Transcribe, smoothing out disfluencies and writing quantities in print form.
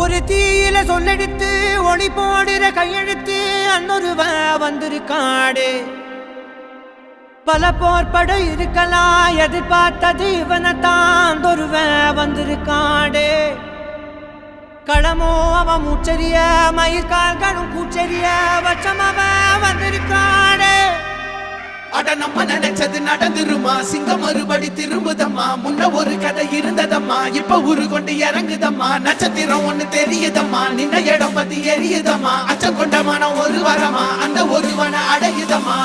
ஒரு தீயில சொல்லெடுத்து ஒளி போடுற கையெழுத்து அன்னொருவ வந்திருக்காடு. பல போர்பட இருக்கலாம் எதிர்பார்த்தது இவனைத்தான் ஒருவ வந்திருக்காடு. களமோ அவன் மூச்சரிய மயிர்கால்களும் கூச்சரிய வச்சம் அவன் வந்திருக்காடு. அட நம்ம நினைச்சது நடந்துருமா, சிங்கம் மறுபடி திரும்புதம்மா. முன்ன ஒரு கதை இருந்ததம்மா, இப்ப ஊரு கொண்டு இறங்குதம்மா. நட்சத்திரம் ஒண்ணு தெரியுதம்மா, நின்ன இடம் பத்தி எரியுதம்மா. அச்சம் கொண்ட மனம் ஒரு வரமா, அந்த ஒருவனை அடையுதம்மா.